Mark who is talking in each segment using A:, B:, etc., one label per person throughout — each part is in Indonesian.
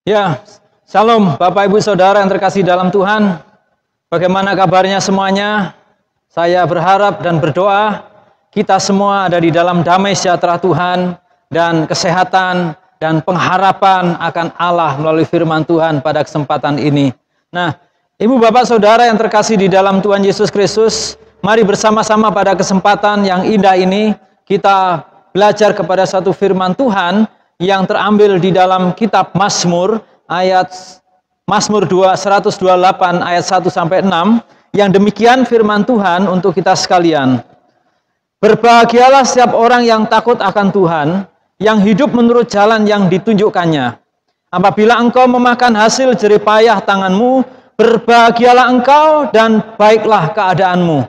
A: Ya, Shalom Bapak Ibu Saudara yang terkasih dalam Tuhan. Bagaimana kabarnya semuanya? Saya berharap dan berdoa kita semua ada di dalam damai sejahtera Tuhan dan kesehatan dan pengharapan akan Allah melalui firman Tuhan pada kesempatan ini. Nah, Ibu Bapak Saudara yang terkasih di dalam Tuhan Yesus Kristus, mari bersama-sama pada kesempatan yang indah ini kita belajar kepada satu firman Tuhan yang terambil di dalam kitab Mazmur, Mazmur 128 ayat 1 sampai 6, yang demikian firman Tuhan untuk kita sekalian. Berbahagialah setiap orang yang takut akan Tuhan, yang hidup menurut jalan yang ditunjukkannya. Apabila engkau memakan hasil jerih payah tanganmu, berbahagialah engkau dan baiklah keadaanmu.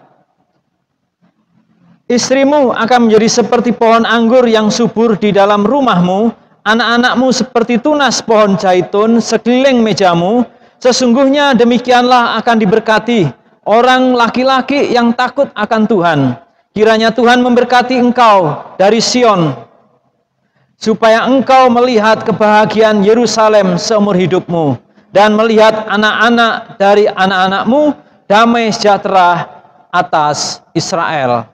A: Istrimu akan menjadi seperti pohon anggur yang subur di dalam rumahmu, anak-anakmu seperti tunas pohon zaitun sekeliling mejamu. Sesungguhnya demikianlah akan diberkati orang laki-laki yang takut akan Tuhan. Kiranya Tuhan memberkati engkau dari Sion, supaya engkau melihat kebahagiaan Yerusalem seumur hidupmu, dan melihat anak-anak dari anak-anakmu damai sejahtera atas Israel.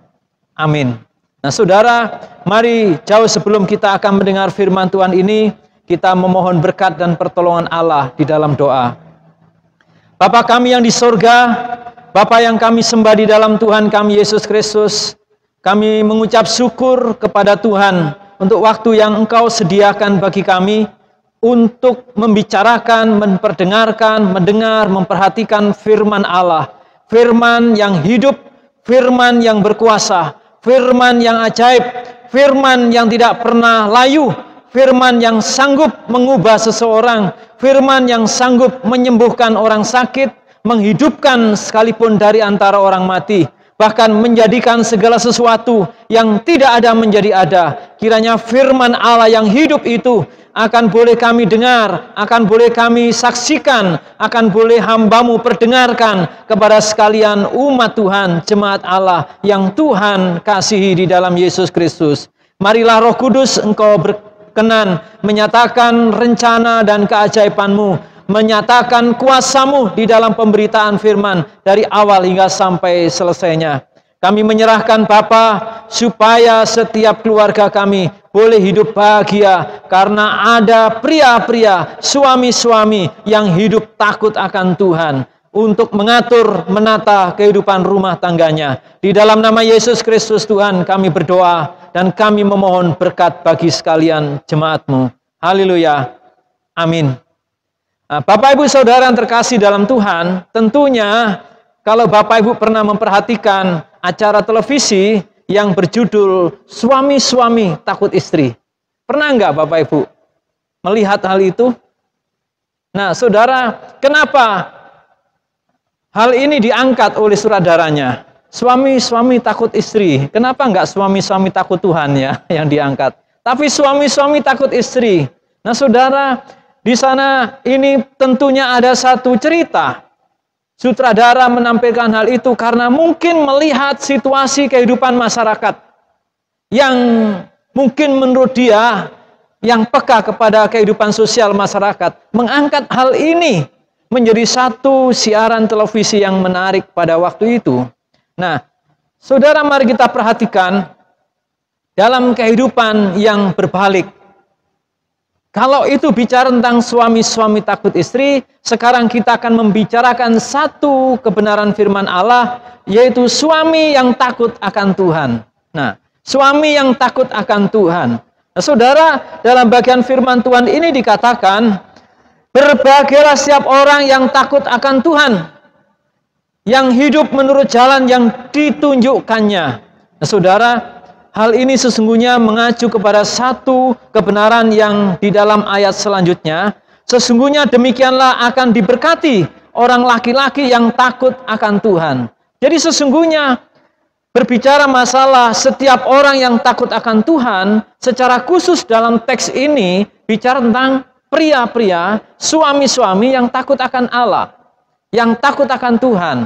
A: Amin. Nah saudara, mari jauh sebelum kita akan mendengar firman Tuhan ini, kita memohon berkat dan pertolongan Allah di dalam doa. Bapa kami yang di sorga, Bapa yang kami sembah di dalam Tuhan kami Yesus Kristus, kami mengucap syukur kepada Tuhan untuk waktu yang Engkau sediakan bagi kami untuk membicarakan, memperdengarkan, mendengar, memperhatikan firman Allah. Firman yang hidup, firman yang berkuasa, firman yang ajaib, firman yang tidak pernah layu, firman yang sanggup mengubah seseorang, firman yang sanggup menyembuhkan orang sakit, menghidupkan sekalipun dari antara orang mati, bahkan menjadikan segala sesuatu yang tidak ada menjadi ada. Kiranya firman Allah yang hidup itu akan boleh kami dengar, akan boleh kami saksikan, akan boleh hamba-Mu perdengarkan kepada sekalian umat Tuhan, jemaat Allah yang Tuhan kasihi di dalam Yesus Kristus. Marilah Roh Kudus Engkau berkenan menyatakan rencana dan keajaiban-Mu, menyatakan kuasa-Mu di dalam pemberitaan firman dari awal hingga sampai selesainya. Kami menyerahkan Bapa supaya setiap keluarga kami boleh hidup bahagia karena ada pria-pria, suami-suami yang hidup takut akan Tuhan untuk mengatur, menata kehidupan rumah tangganya. Di dalam nama Yesus Kristus Tuhan kami berdoa dan kami memohon berkat bagi sekalian jemaat-Mu. Haleluya. Amin. Nah, Bapak Ibu Saudara yang terkasih dalam Tuhan, tentunya kalau Bapak Ibu pernah memperhatikan acara televisi yang berjudul Suami-suami Takut Istri. Pernah enggak Bapak Ibu melihat hal itu? Nah, Saudara, kenapa hal ini diangkat oleh sutradaranya? Suami-suami takut istri. Kenapa enggak suami-suami takut Tuhan ya yang diangkat? Tapi suami-suami takut istri. Nah, Saudara, di sana ini tentunya ada satu cerita. Sutradara menampilkan hal itu karena mungkin melihat situasi kehidupan masyarakat yang mungkin menurut dia yang peka kepada kehidupan sosial masyarakat, mengangkat hal ini menjadi satu siaran televisi yang menarik pada waktu itu. Nah, saudara, mari kita perhatikan dalam kehidupan yang berbalik. Kalau itu bicara tentang suami-suami takut istri, sekarang kita akan membicarakan satu kebenaran firman Allah, yaitu suami yang takut akan Tuhan. Nah, suami yang takut akan Tuhan. Nah, saudara, dalam bagian firman Tuhan ini dikatakan, berbahagialah setiap orang yang takut akan Tuhan, yang hidup menurut jalan yang ditunjukkannya. Nah, saudara, hal ini sesungguhnya mengacu kepada satu kebenaran yang di dalam ayat selanjutnya. Sesungguhnya demikianlah akan diberkati orang laki-laki yang takut akan Tuhan. Jadi sesungguhnya berbicara masalah setiap orang yang takut akan Tuhan, secara khusus dalam teks ini bicara tentang pria-pria, suami-suami yang takut akan Allah, yang takut akan Tuhan.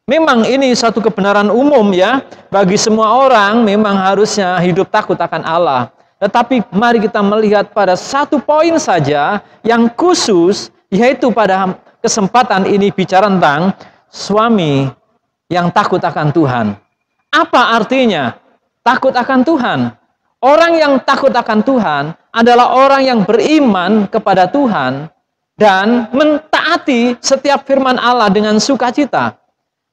A: Memang ini satu kebenaran umum ya, bagi semua orang memang harusnya hidup takut akan Allah. Tetapi mari kita melihat pada satu poin saja yang khusus, yaitu pada kesempatan ini bicara tentang suami yang takut akan Tuhan. Apa artinya takut akan Tuhan? Orang yang takut akan Tuhan adalah orang yang beriman kepada Tuhan dan mentaati setiap firman Allah dengan sukacita.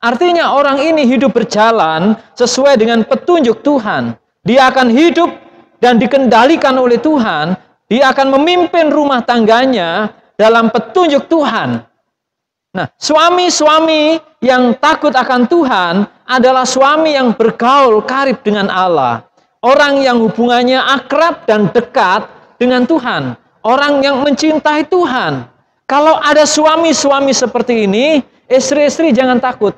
A: Artinya orang ini hidup berjalan sesuai dengan petunjuk Tuhan. Dia akan hidup dan dikendalikan oleh Tuhan. Dia akan memimpin rumah tangganya dalam petunjuk Tuhan. Nah, suami-suami yang takut akan Tuhan adalah suami yang bergaul karib dengan Allah. Orang yang hubungannya akrab dan dekat dengan Tuhan. Orang yang mencintai Tuhan. Kalau ada suami-suami seperti ini, istri-istri jangan takut.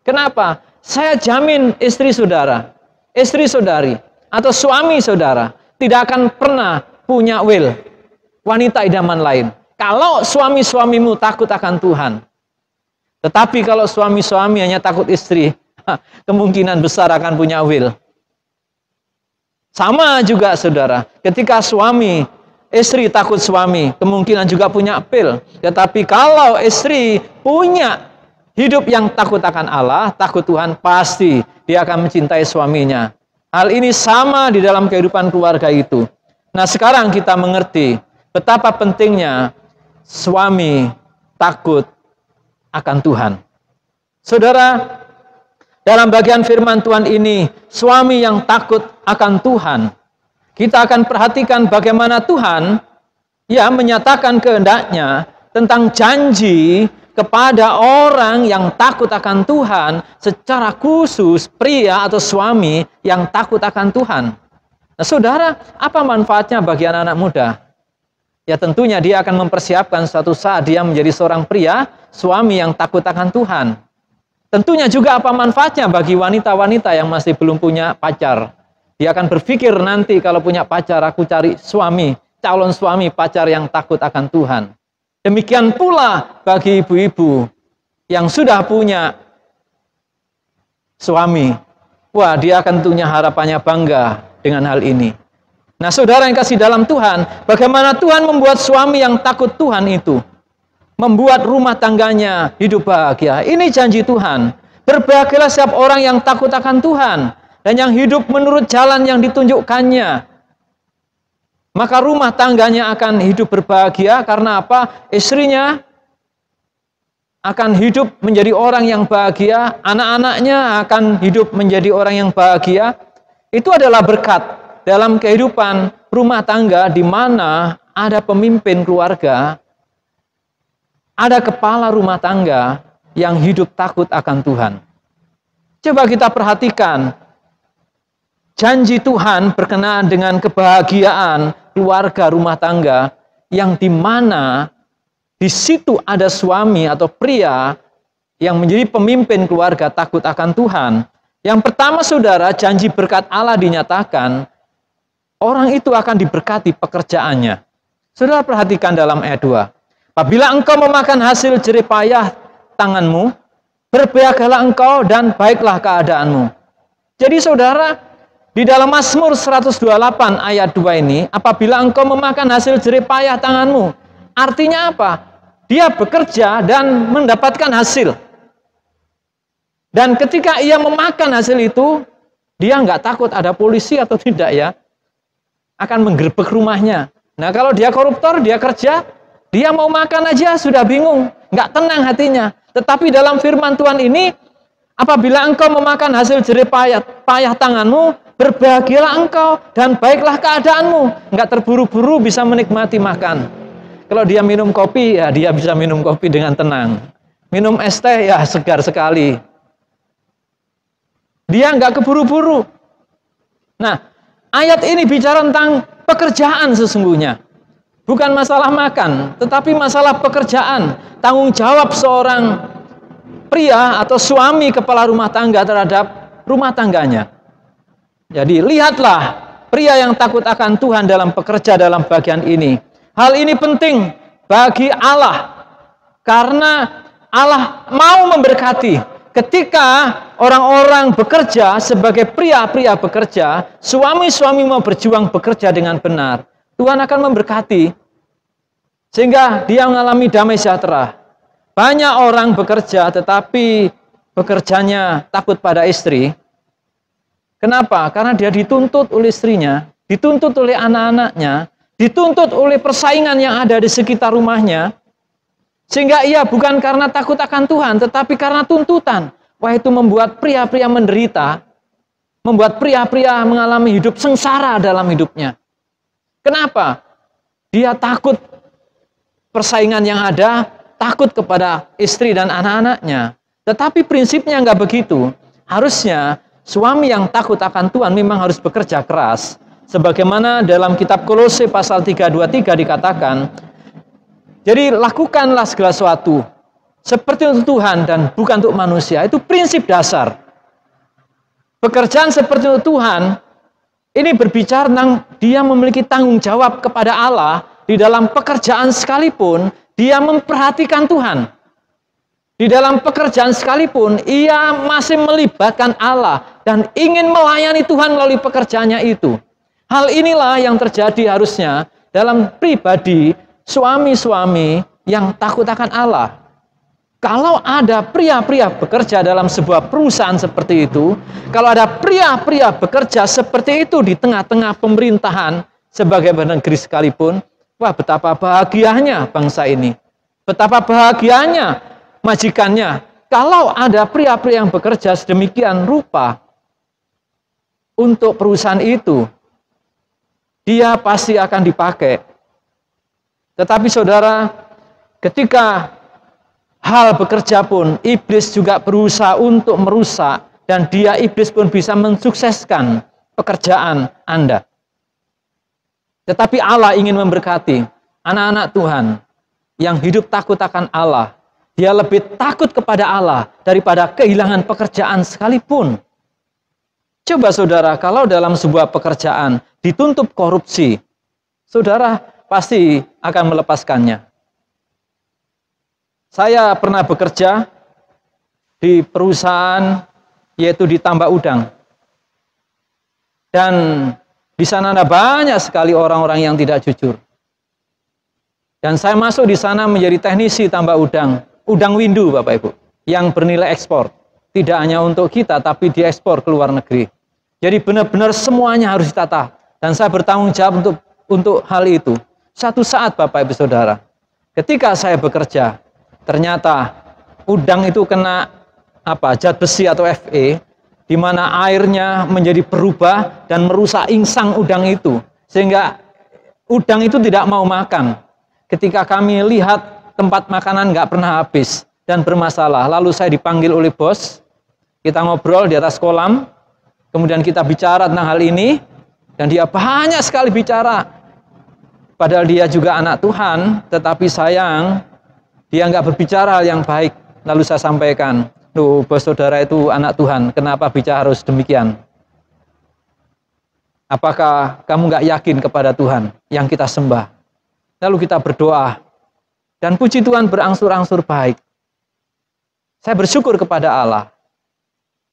A: Kenapa? Saya jamin istri saudara, istri saudari, atau suami saudara tidak akan pernah punya wanita idaman lain. Kalau suami-suamimu takut akan Tuhan. Tetapi kalau suami-suami hanya takut istri, kemungkinan besar akan punya Sama juga saudara, ketika istri takut suami, kemungkinan juga punya Tetapi kalau istri punya hidup yang takut akan Allah, takut Tuhan, pasti dia akan mencintai suaminya. Hal ini sama di dalam kehidupan keluarga itu. Nah, sekarang kita mengerti betapa pentingnya suami takut akan Tuhan. Saudara, dalam bagian firman Tuhan ini, suami yang takut akan Tuhan, kita akan perhatikan bagaimana Tuhan menyatakan kehendaknya tentang janji kepada orang yang takut akan Tuhan, secara khusus pria atau suami yang takut akan Tuhan. Nah, saudara, apa manfaatnya bagi anak-anak muda? Ya tentunya dia akan mempersiapkan suatu saat dia menjadi seorang pria, suami yang takut akan Tuhan. Tentunya juga apa manfaatnya bagi wanita-wanita yang masih belum punya pacar. Dia akan berpikir nanti kalau punya pacar, aku cari calon suami pacar yang takut akan Tuhan. Demikian pula bagi ibu-ibu yang sudah punya suami. Wah, dia akan tentunya harapannya bangga dengan hal ini. Nah, saudara yang kasih dalam Tuhan, bagaimana Tuhan membuat suami yang takut Tuhan itu membuat rumah tangganya hidup bahagia. Ini janji Tuhan. Berbahagialah setiap orang yang takut akan Tuhan dan yang hidup menurut jalan yang ditunjukkannya. Maka rumah tangganya akan hidup berbahagia karena apa? Istrinya akan hidup menjadi orang yang bahagia, anak-anaknya akan hidup menjadi orang yang bahagia. Itu adalah berkat dalam kehidupan rumah tangga di mana ada pemimpin keluarga, ada kepala rumah tangga yang hidup takut akan Tuhan. Coba kita perhatikan janji Tuhan berkenaan dengan kebahagiaan keluarga rumah tangga yang di mana di situ ada suami atau pria yang menjadi pemimpin keluarga takut akan Tuhan. Yang pertama saudara, janji berkat Allah dinyatakan, orang itu akan diberkati pekerjaannya. Saudara perhatikan dalam ayat 2. Apabila engkau memakan hasil jerih payah tanganmu, berbahagialah engkau dan baiklah keadaanmu. Jadi saudara, di dalam Mazmur 128 ayat 2 ini, apabila engkau memakan hasil jerih payah tanganmu, artinya apa? Dia bekerja dan mendapatkan hasil. Dan ketika ia memakan hasil itu, dia nggak takut ada polisi atau tidak ya, akan menggerebek rumahnya. Nah kalau dia koruptor, dia kerja, dia mau makan aja sudah bingung, nggak tenang hatinya. Tetapi dalam firman Tuhan ini, apabila engkau memakan hasil jerih payah tanganmu, berbahagialah engkau dan baiklah keadaanmu. Nggak terburu-buru bisa menikmati makan. Kalau dia minum kopi, ya dia bisa minum kopi dengan tenang. Minum es teh, ya segar sekali. Dia nggak keburu-buru. Nah, ayat ini bicara tentang pekerjaan sesungguhnya. Bukan masalah makan, tetapi masalah pekerjaan. Tanggung jawab seorang pria atau suami kepala rumah tangga terhadap rumah tangganya. Jadi lihatlah pria yang takut akan Tuhan dalam pekerja dalam bagian ini. Hal ini penting bagi Allah. Karena Allah mau memberkati. ketika orang-orang bekerja sebagai pria-pria bekerja, suami-suami mau berjuang bekerja dengan benar, Tuhan akan memberkati. Sehingga dia mengalami damai sejahtera. Banyak orang bekerja tetapi bekerjanya takut pada istri. Kenapa? Karena dia dituntut oleh istrinya, dituntut oleh anak-anaknya, dituntut oleh persaingan yang ada di sekitar rumahnya. Sehingga ia bukan karena takut akan Tuhan, tetapi karena tuntutan. Wah, itu membuat pria-pria menderita, membuat pria-pria mengalami hidup sengsara dalam hidupnya. Kenapa? Dia takut persaingan yang ada, takut kepada istri dan anak-anaknya. Tetapi prinsipnya nggak begitu. Harusnya suami yang takut akan Tuhan memang harus bekerja keras. Sebagaimana dalam kitab Kolose pasal 3:23 dikatakan, jadi lakukanlah segala sesuatu seperti untuk Tuhan dan bukan untuk manusia. Itu prinsip dasar. Pekerjaan seperti untuk Tuhan, ini berbicara tentang dia memiliki tanggung jawab kepada Allah. Di dalam pekerjaan sekalipun, dia memperhatikan Tuhan. Di dalam pekerjaan sekalipun, ia masih melibatkan Allah dan ingin melayani Tuhan melalui pekerjaannya itu. Hal inilah yang terjadi harusnya dalam pribadi suami-suami yang takut akan Allah. Kalau ada pria-pria bekerja dalam sebuah perusahaan seperti itu, kalau ada pria-pria bekerja seperti itu di tengah-tengah pemerintahan sebagai negeri sekalipun, wah, betapa bahagianya bangsa ini. Betapa bahagianya majikannya. Kalau ada pria-pria yang bekerja sedemikian rupa untuk perusahaan itu, dia pasti akan dipakai. Tetapi saudara, ketika hal bekerja pun, iblis juga berusaha untuk merusak, dan iblis pun bisa mensukseskan pekerjaan Anda. Tetapi Allah ingin memberkati anak-anak Tuhan yang hidup takut akan Allah. Dia lebih takut kepada Allah daripada kehilangan pekerjaan sekalipun. Coba saudara, kalau dalam sebuah pekerjaan dituntut korupsi, saudara pasti akan melepaskannya. Saya pernah bekerja di perusahaan yaitu di Tambak Udang. Dan di sana ada banyak sekali orang-orang yang tidak jujur. Dan saya masuk di sana menjadi teknisi tambak udang, udang windu Bapak Ibu, yang bernilai ekspor. Tidak hanya untuk kita, tapi diekspor ke luar negeri. Jadi benar-benar semuanya harus ditata. Dan saya bertanggung jawab untuk hal itu. Satu saat Bapak Ibu Saudara, ketika saya bekerja, ternyata udang itu kena zat besi atau Fe, di mana airnya menjadi berubah dan merusak insang udang itu. Sehingga udang itu tidak mau makan. Ketika kami lihat tempat makanan nggak pernah habis dan bermasalah. Lalu saya dipanggil oleh bos, kita ngobrol di atas kolam, kemudian kita bicara tentang hal ini, dan dia banyak sekali bicara. Padahal dia juga anak Tuhan, tetapi sayang, dia nggak berbicara hal yang baik. Lalu saya sampaikan, loh, bos saudara itu anak Tuhan, kenapa bicara harus demikian? Apakah kamu nggak yakin kepada Tuhan yang kita sembah? Lalu kita berdoa, dan puji Tuhan berangsur-angsur baik. Saya bersyukur kepada Allah.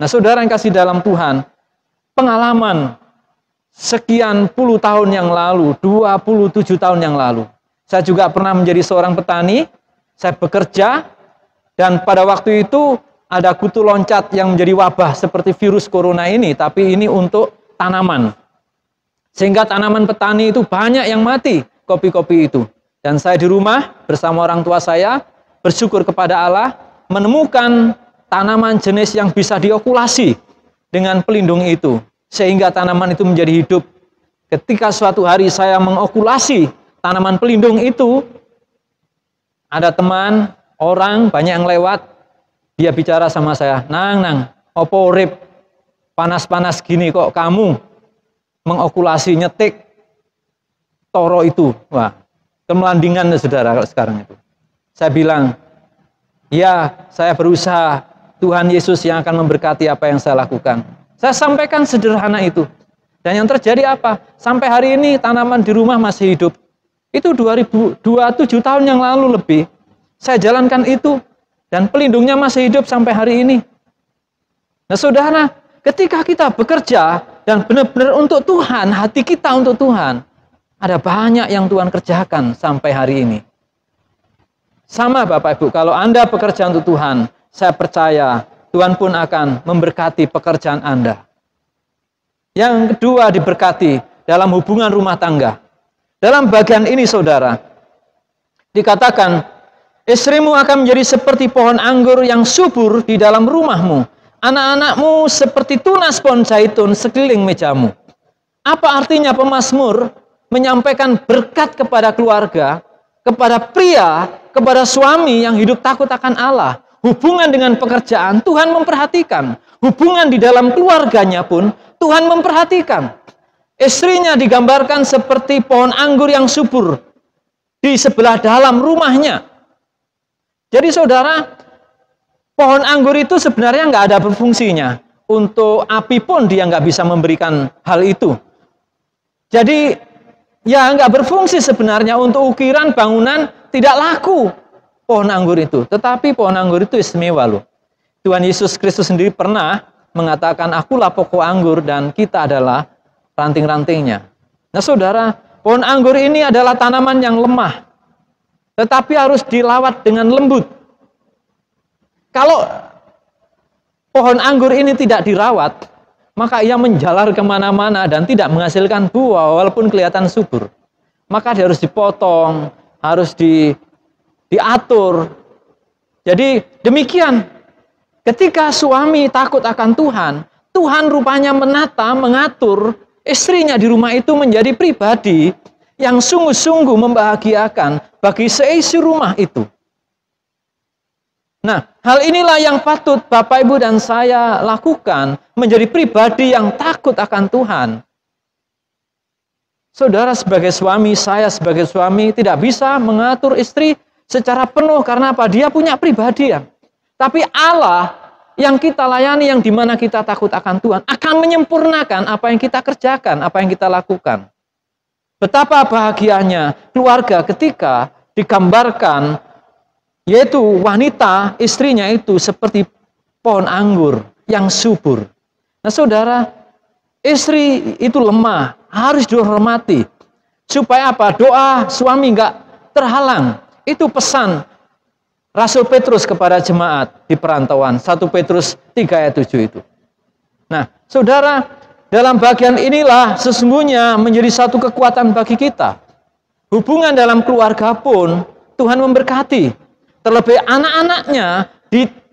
A: Nah, saudara yang kasih dalam Tuhan, pengalaman sekian puluh tahun yang lalu, 27 tahun yang lalu, saya juga pernah menjadi seorang petani, saya bekerja, dan pada waktu itu ada kutu loncat yang menjadi wabah seperti virus corona ini, tapi ini untuk tanaman. Sehingga tanaman petani itu banyak yang mati, kopi-kopi itu. Dan saya di rumah bersama orang tua saya, bersyukur kepada Allah, menemukan tanaman jenis yang bisa diokulasi dengan pelindung itu. Sehingga tanaman itu menjadi hidup. Ketika suatu hari saya mengokulasi tanaman pelindung itu, ada teman, orang, banyak yang lewat, dia bicara sama saya, nang, opo urip, panas-panas gini kok kamu mengokulasi nyetik toro itu. Wah, kemelandingan saudara sekarang itu. Saya bilang, ya saya berusaha, Tuhan Yesus yang akan memberkati apa yang saya lakukan. Saya sampaikan sederhana itu. Dan yang terjadi apa? Sampai hari ini tanaman di rumah masih hidup. Itu 27 tahun yang lalu lebih. Saya jalankan itu. Dan pelindungnya masih hidup sampai hari ini. Nah saudara, ketika kita bekerja dan benar-benar untuk Tuhan, hati kita untuk Tuhan, ada banyak yang Tuhan kerjakan sampai hari ini. Sama Bapak Ibu, kalau Anda bekerja untuk Tuhan, saya percaya Tuhan pun akan memberkati pekerjaan Anda. Yang kedua, diberkati dalam hubungan rumah tangga. Dalam bagian ini saudara, dikatakan, istrimu akan menjadi seperti pohon anggur yang subur di dalam rumahmu. Anak-anakmu seperti tunas pohon zaitun sekeliling mejamu. Apa artinya pemazmur menyampaikan berkat kepada keluarga, kepada pria, kepada suami yang hidup takut akan Allah. Hubungan dengan pekerjaan Tuhan memperhatikan. Hubungan di dalam keluarganya pun Tuhan memperhatikan. Istrinya digambarkan seperti pohon anggur yang subur di sebelah dalam rumahnya. Jadi saudara, pohon anggur itu sebenarnya nggak ada berfungsinya. Untuk api pun dia nggak bisa memberikan hal itu. Jadi ya nggak berfungsi sebenarnya untuk ukiran bangunan, tidak laku pohon anggur itu. Tetapi pohon anggur itu istimewa loh. Tuhan Yesus Kristus sendiri pernah mengatakan, akulah pokok anggur dan kita adalah ranting-rantingnya. Nah saudara, pohon anggur ini adalah tanaman yang lemah, tetapi harus dilawat dengan lembut. Kalau pohon anggur ini tidak dirawat, maka ia menjalar kemana-mana dan tidak menghasilkan buah walaupun kelihatan subur. Maka dia harus dipotong, harus diatur. Jadi demikian, ketika suami takut akan Tuhan, Tuhan rupanya menata, mengatur istrinya di rumah itu menjadi pribadi yang sungguh-sungguh membahagiakan bagi seisi rumah itu. Nah, hal inilah yang patut Bapak, Ibu, dan saya lakukan, menjadi pribadi yang takut akan Tuhan. Saudara sebagai suami, saya sebagai suami tidak bisa mengatur istri secara penuh karena apa? Dia punya pribadi ya. Tapi Allah yang kita layani, yang dimana kita takut akan Tuhan, akan menyempurnakan apa yang kita kerjakan, apa yang kita lakukan. Betapa bahagianya keluarga ketika digambarkan, yaitu wanita, istrinya itu seperti pohon anggur yang subur. Nah saudara, istri itu lemah, harus dihormati. Supaya apa? Doa suami enggak terhalang. Itu pesan Rasul Petrus kepada jemaat di perantauan. 1 Petrus 3 ayat 7 itu. Nah saudara, dalam bagian inilah sesungguhnya menjadi satu kekuatan bagi kita. Hubungan dalam keluarga pun Tuhan memberkati. Terlebih anak-anaknya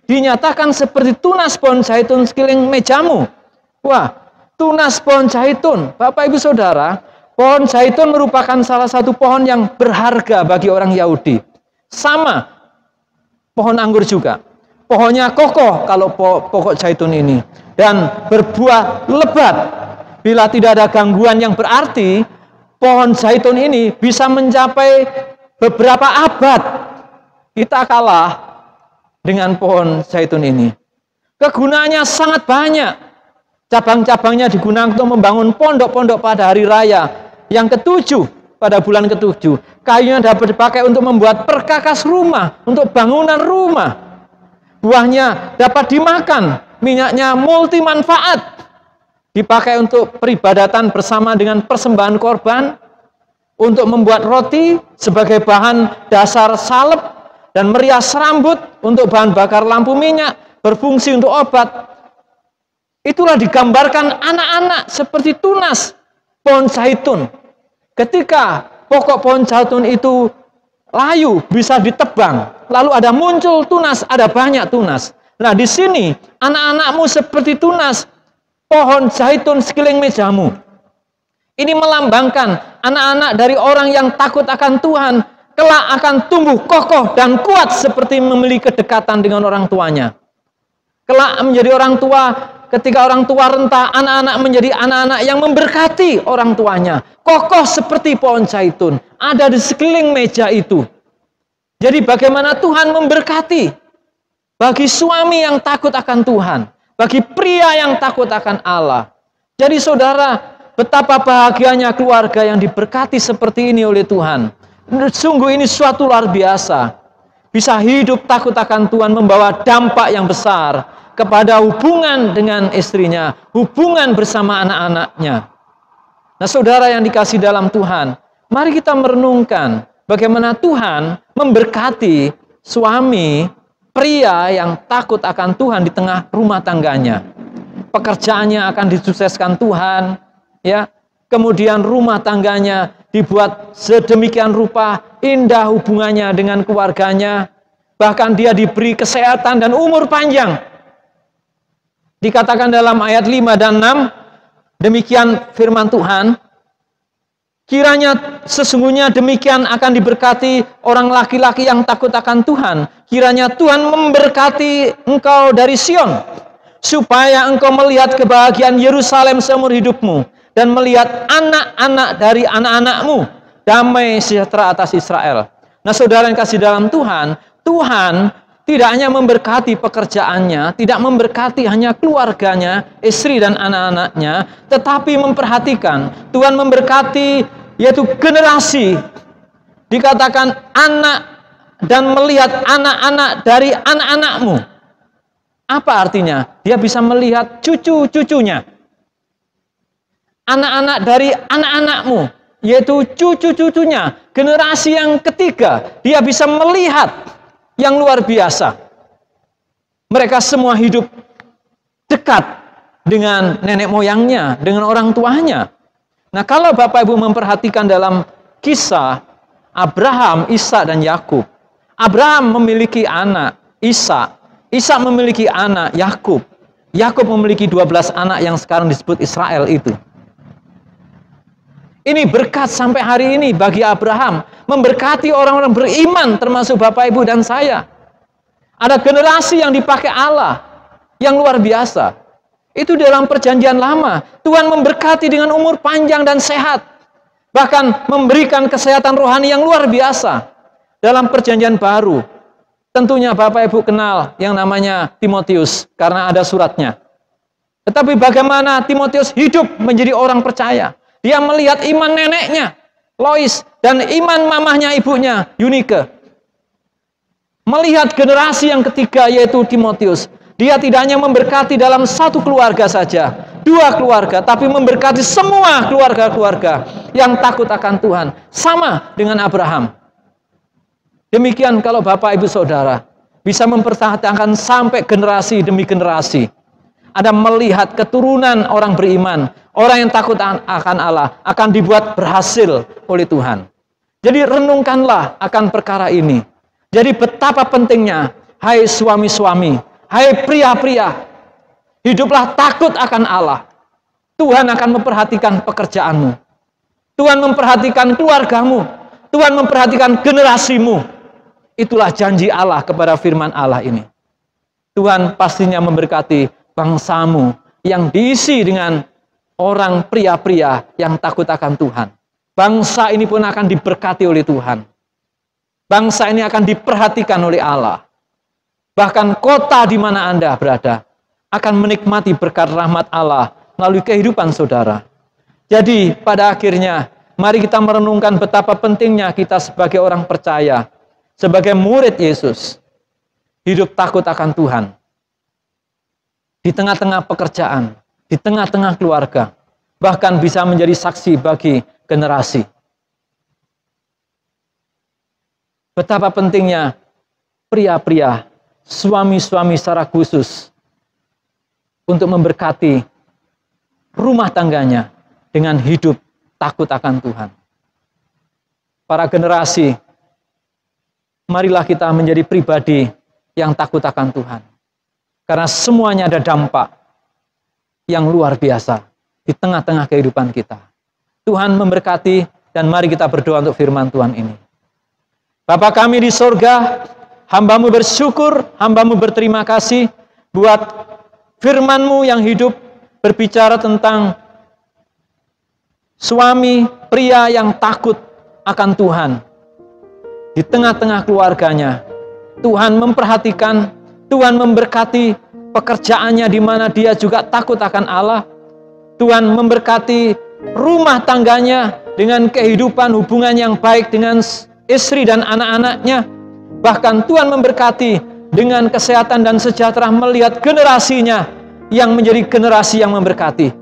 A: dinyatakan seperti tunas pohon zaitun sekeliling mejamu. Wah, tunas pohon zaitun. Bapak, Ibu, Saudara, pohon zaitun merupakan salah satu pohon yang berharga bagi orang Yahudi. Sama pohon anggur juga. Pohonnya kokoh kalau pokok zaitun ini. Dan berbuah lebat. Bila tidak ada gangguan yang berarti, pohon zaitun ini bisa mencapai beberapa abad. Kita kalah dengan pohon zaitun ini. Kegunaannya sangat banyak. Cabang-cabangnya digunakan untuk membangun pondok-pondok pada hari raya yang ke-7, pada bulan ke-7. Kayunya dapat dipakai untuk membuat perkakas rumah, untuk bangunan rumah. Buahnya dapat dimakan, minyaknya multi manfaat. Dipakai untuk peribadatan bersama dengan persembahan korban, untuk membuat roti sebagai bahan dasar salep, dan merias rambut untuk bahan bakar lampu minyak, berfungsi untuk obat. Itulah digambarkan anak-anak seperti tunas pohon zaitun. Ketika pokok pohon zaitun itu layu, bisa ditebang, lalu ada muncul tunas, ada banyak tunas. Nah di sini anak-anakmu seperti tunas pohon zaitun sekeliling mejamu. Ini melambangkan anak-anak dari orang yang takut akan Tuhan kelak akan tumbuh kokoh dan kuat seperti memiliki kedekatan dengan orang tuanya. Kelak menjadi orang tua, ketika orang tua renta, anak-anak menjadi anak-anak yang memberkati orang tuanya. Kokoh seperti pohon zaitun, ada di sekeliling meja itu. Jadi bagaimana Tuhan memberkati bagi suami yang takut akan Tuhan, bagi pria yang takut akan Allah. Jadi saudara, betapa bahagianya keluarga yang diberkati seperti ini oleh Tuhan. Sungguh ini suatu luar biasa. Bisa hidup takut akan Tuhan membawa dampak yang besar. kepada hubungan dengan istrinya, hubungan bersama anak-anaknya. Nah, saudara yang dikasih dalam Tuhan, mari kita merenungkan bagaimana Tuhan memberkati suami pria yang takut akan Tuhan di tengah rumah tangganya. Pekerjaannya akan disukseskan Tuhan, ya. Kemudian rumah tangganya dibuat sedemikian rupa indah hubungannya dengan keluarganya. Bahkan dia diberi kesehatan dan umur panjang. Dikatakan dalam ayat 5 dan 6, demikian firman Tuhan, kiranya sesungguhnya demikian akan diberkati orang laki-laki yang takut akan Tuhan. Kiranya Tuhan memberkati engkau dari Sion, supaya engkau melihat kebahagiaan Yerusalem seumur hidupmu, dan melihat anak-anak dari anak-anakmu, damai sejahtera atas Israel. Nah, saudara yang kasih dalam Tuhan, Tuhan tidak hanya memberkati pekerjaannya, tidak memberkati hanya keluarganya, istri dan anak-anaknya, tetapi memperhatikan. Tuhan memberkati yaitu generasi. Dikatakan anak dan melihat anak-anak dari anak-anakmu. Apa artinya? Dia bisa melihat cucu-cucunya. Anak-anak dari anak-anakmu, yaitu cucu-cucunya, generasi yang ketiga, dia bisa melihat yang luar biasa. Mereka semua hidup dekat dengan nenek moyangnya, dengan orang tuanya. Nah, kalau Bapak Ibu memperhatikan dalam kisah Abraham, Ishak dan Yakub. Abraham memiliki anak Ishak, Ishak memiliki anak Yakub. Yakub memiliki 12 anak yang sekarang disebut Israel itu. Ini berkat sampai hari ini bagi Abraham, memberkati orang-orang beriman termasuk Bapak Ibu dan saya. Ada generasi yang dipakai Allah yang luar biasa. Itu dalam perjanjian lama. Tuhan memberkati dengan umur panjang dan sehat. Bahkan memberikan kesehatan rohani yang luar biasa. Dalam perjanjian baru, tentunya Bapak Ibu kenal yang namanya Timotius karena ada suratnya. Tetapi bagaimana Timotius hidup menjadi orang percaya? Dia melihat iman neneknya, Lois, dan iman mamahnya ibunya, Eunike. Melihat generasi yang ketiga yaitu Timotius. Dia tidak hanya memberkati dalam satu keluarga saja, dua keluarga, tapi memberkati semua keluarga-keluarga yang takut akan Tuhan. Sama dengan Abraham. Demikian kalau Bapak Ibu Saudara bisa mempertahankan sampai generasi demi generasi. Ada melihat keturunan orang beriman, orang yang takut akan Allah, akan dibuat berhasil oleh Tuhan. Jadi renungkanlah akan perkara ini. Jadi betapa pentingnya, hai suami-suami, hai pria-pria, hiduplah takut akan Allah. Tuhan akan memperhatikan pekerjaanmu. Tuhan memperhatikan keluargamu. Tuhan memperhatikan generasimu. Itulah janji Allah kepada firman Allah ini. Tuhan pastinya memberkati bangsamu yang diisi dengan orang pria-pria yang takut akan Tuhan. Bangsa ini pun akan diberkati oleh Tuhan. Bangsa ini akan diperhatikan oleh Allah. Bahkan kota di mana Anda berada akan menikmati berkat rahmat Allah melalui kehidupan saudara. Jadi pada akhirnya mari kita merenungkan betapa pentingnya kita sebagai orang percaya, sebagai murid Yesus, hidup takut akan Tuhan. Di tengah-tengah pekerjaan, di tengah-tengah keluarga, bahkan bisa menjadi saksi bagi generasi. Betapa pentingnya pria-pria, suami-suami secara khusus untuk memberkati rumah tangganya dengan hidup takut akan Tuhan. Para generasi, marilah kita menjadi pribadi yang takut akan Tuhan. Karena semuanya ada dampak yang luar biasa di tengah-tengah kehidupan kita. Tuhan memberkati dan mari kita berdoa untuk firman Tuhan ini. Bapa kami di sorga, hamba-Mu bersyukur, hamba-Mu berterima kasih buat firman-Mu yang hidup berbicara tentang suami pria yang takut akan Tuhan. Di tengah-tengah keluarganya, Tuhan memperhatikan, Tuhan memberkati pekerjaannya di mana dia juga takut akan Allah. Tuhan memberkati rumah tangganya dengan kehidupan hubungan yang baik dengan istri dan anak-anaknya. Bahkan Tuhan memberkati dengan kesehatan dan sejahtera melihat generasinya yang menjadi generasi yang memberkati.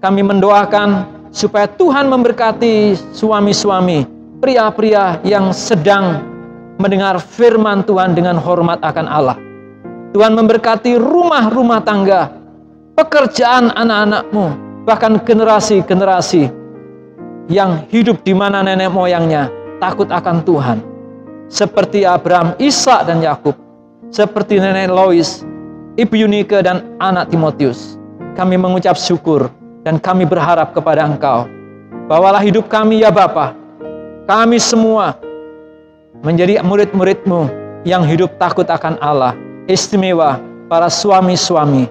A: Kami mendoakan supaya Tuhan memberkati suami-suami, pria-pria yang sedang mendengar firman Tuhan dengan hormat akan Allah. Tuhan memberkati rumah-rumah tangga, pekerjaan anak-anak-mu, bahkan generasi-generasi yang hidup di mana nenek moyangnya takut akan Tuhan. Seperti Abraham, Ishak, dan Yakub. Seperti nenek Lois, Ibu Yunike, dan anak Timotius. Kami mengucap syukur dan kami berharap kepada Engkau. Bawalah hidup kami ya Bapa. Kami semua menjadi murid-murid-Mu yang hidup takut akan Allah. Istimewa para suami-suami.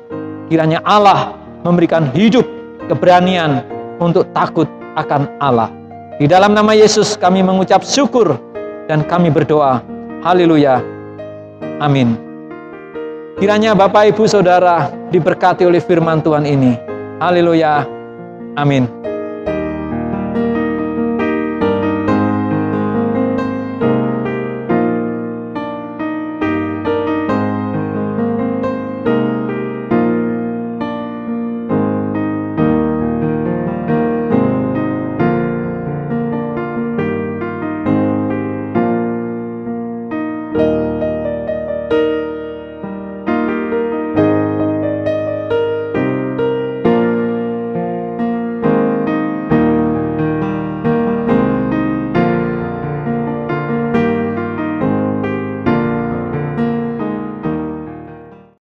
A: Kiranya Allah memberikan hidup keberanian untuk takut akan Allah. Di dalam nama Yesus kami mengucap syukur dan kami berdoa. Haleluya. Amin. Kiranya Bapak, Ibu, Saudara diberkati oleh firman Tuhan ini. Haleluya. Amin.